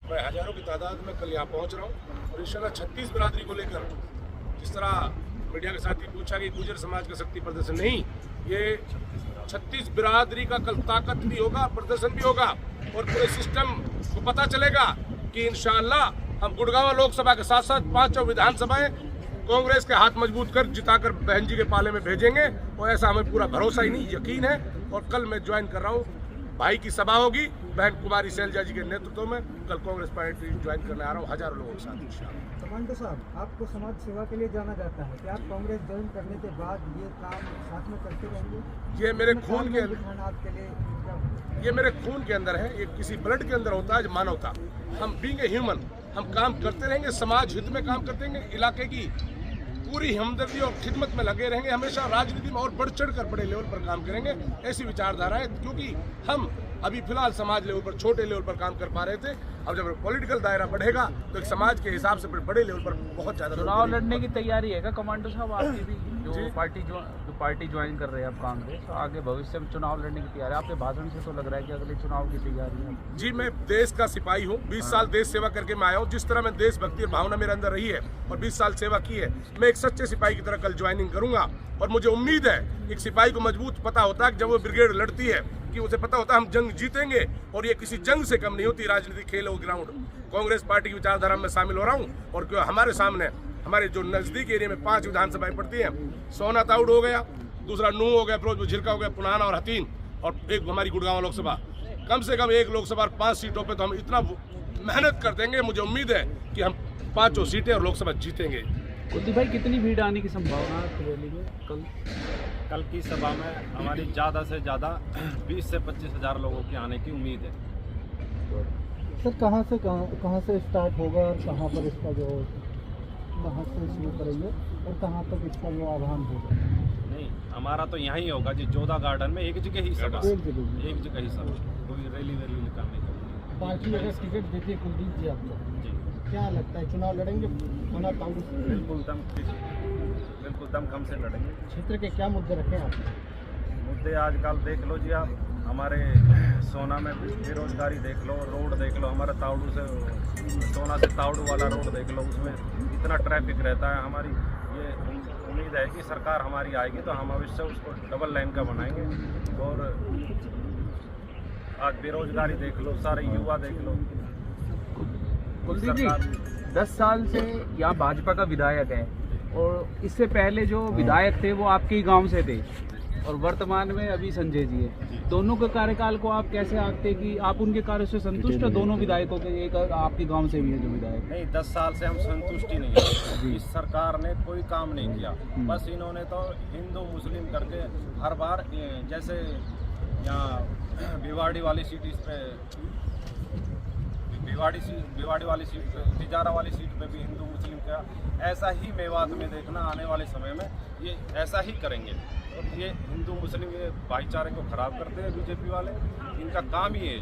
मैं हजारों की तादाद में कल यहाँ पहुँच रहा हूँ और इंशाल्लाह 36 बिरादरी को लेकर जिस तरह मीडिया के साथ ही पूछा कि गुर्जर समाज का शक्ति प्रदर्शन नहीं, ये 36 बिरादरी का कल ताकत भी होगा, प्रदर्शन भी होगा और पूरे सिस्टम को पता चलेगा कि इंशाअल्लाह हम गुड़गांव लोकसभा के साथ साथ 5 विधानसभाएं कांग्रेस के हाथ मजबूत कर जिताकर बहन जी के पाले में भेजेंगे। और ऐसा हमें पूरा भरोसा ही नहीं, यकीन है। और कल मैं ज्वाइन कर रहा हूँ, भाई की सभा होगी बहन कुमारी शैलजा जी के नेतृत्व में। कल कांग्रेस पार्टी ज्वाइन करने आ रहा हूँ हजारों लोगों के साथ इंशाअल्लाह। कमांडो साहब, आपको समाज सेवा के लिए जाना जाता है, क्या आप कांग्रेस ज्वाइन करने के बाद ये काम साथ में करते रहेंगे? ये मेरे खून के आपके लिए ये मेरे खून के अंदर है, ये किसी ब्लड के अंदर होता है मानवता। हम बीइंग ए ह्यूमन हम काम करते रहेंगे, समाज हित में काम करते रहेंगे, इलाके की पूरी हमदर्दी और खिदमत में लगे रहेंगे। हमेशा राजनीति में और बढ़ चढ़ कर बड़े लेवल पर काम करेंगे, ऐसी विचारधारा है। क्योंकि हम अभी फिलहाल समाज लेवल पर छोटे लेवल पर काम कर पा रहे थे, अब जब पॉलिटिकल दायरा बढ़ेगा तो एक समाज के हिसाब से बड़े लेवल पर बहुत ज्यादा चुनाव लड़ने की तैयारी है क्या कमांडो साहब आपकी भी? जो पार्टी ज्वाइन कर रहे हैं आप कांग्रेस, तो आगे भविष्य में चुनाव लड़ने की तैयारी? आपके भाषण से तो लग रहा है कि अगले चुनाव की तैयारी है। जी, मैं देश का सिपाही हूँ, 20 साल देश सेवा करके मैं आया हूँ। जिस तरह मैं देशभक्ति और भावना मेरे अंदर रही है और 20 साल सेवा की है, मैं एक सच्चे सिपाही की तरह कल ज्वाइनिंग करूंगा। और मुझे उम्मीद है, एक सिपाही को मजबूत पता होता है कि जब वो ब्रिगेड लड़ती है कि उसे पता होता है हम जंग जीतेंगे, और ये किसी जंग से कम नहीं होती। राजनीतिक खेल हो ग्राउंड। कांग्रेस पार्टी की विचारधारा में शामिल हो रहा हूँ और क्यों हमारे सामने हमारे जो नजदीक एरिया में 5 विधानसभाएं पड़ती हैं, सोना ताउड़ हो गया, दूसरा नूह हो गया, फिरोजपुर झिरका हो गया, पुनाना और हतीन, और एक हमारी गुड़गांव लोकसभा। कम से कम एक लोकसभा और 5 सीटों पे तो हम इतना मेहनत कर देंगे, मुझे उम्मीद है कि हम 5 सीटें और लोकसभा जीतेंगे। कुलदीप भाई, कितनी भीड़ आने की संभावना है रैली में कल की सभा में हमारी ज़्यादा से ज़्यादा 20 से 25 हज़ार लोगों की आने की उम्मीद है। सर, कहाँ से स्टार्ट होगा और कहाँ पर इसका जो कहाँ से शुरू करेंगे और कहाँ तक इसका जो आह्वान होगा? नहीं, हमारा तो यहाँ ही होगा जी, जोधा गार्डन में एक जगह ही सभा, एक जगह ही सभा, कोई रैली वैली निकालने का। पार्टी अगर टिकट देती है कुलदीप जी आपको, जी क्या लगता है चुनाव लड़ेंगे? बिल्कुल दमखम से लड़ेंगे। क्षेत्र के क्या मुद्दे रखे आप? मुद्दे आजकल देख लो जी आप, हमारे सोना में बेरोजगारी देख लो, रोड देख लो, हमारे तावड़ू से सोना से तावड़ू वाला रोड देख लो, उसमें इतना ट्रैफिक रहता है। हमारी ये उम्मीद है कि सरकार हमारी आएगी तो हम अवश्य उसको डबल लाइन का बनाएंगे। और आज बेरोजगारी देख लो, सारे युवा देख लो। कुलदीप जी 10 साल से यहाँ भाजपा का विधायक है और इससे पहले जो विधायक थे वो आपके ही गांव से थे, और वर्तमान में अभी संजय जी है। दोनों के कार्यकाल को आप कैसे आंकते कि आप उनके कार्य से संतुष्ट है? दोनों विधायकों के, एक आपके गांव से भी है जो विधायक। नहीं, 10 साल से हम संतुष्टि नहीं है। इस सरकार ने कोई काम नहीं किया, बस इन्होंने तो हिंदू मुस्लिम करके हर बार, जैसे यहाँ भिवाड़ी वाली सीट, इस पे भिवाड़ी वाली सीट पे, तिजारा वाली सीट पे भी हिंदू मुस्लिम का, ऐसा ही मेवात में देखना आने वाले समय में ये ऐसा ही करेंगे। और ये हिंदू मुस्लिम ये भाईचारे को खराब करते हैं बीजेपी वाले, इनका काम ही है।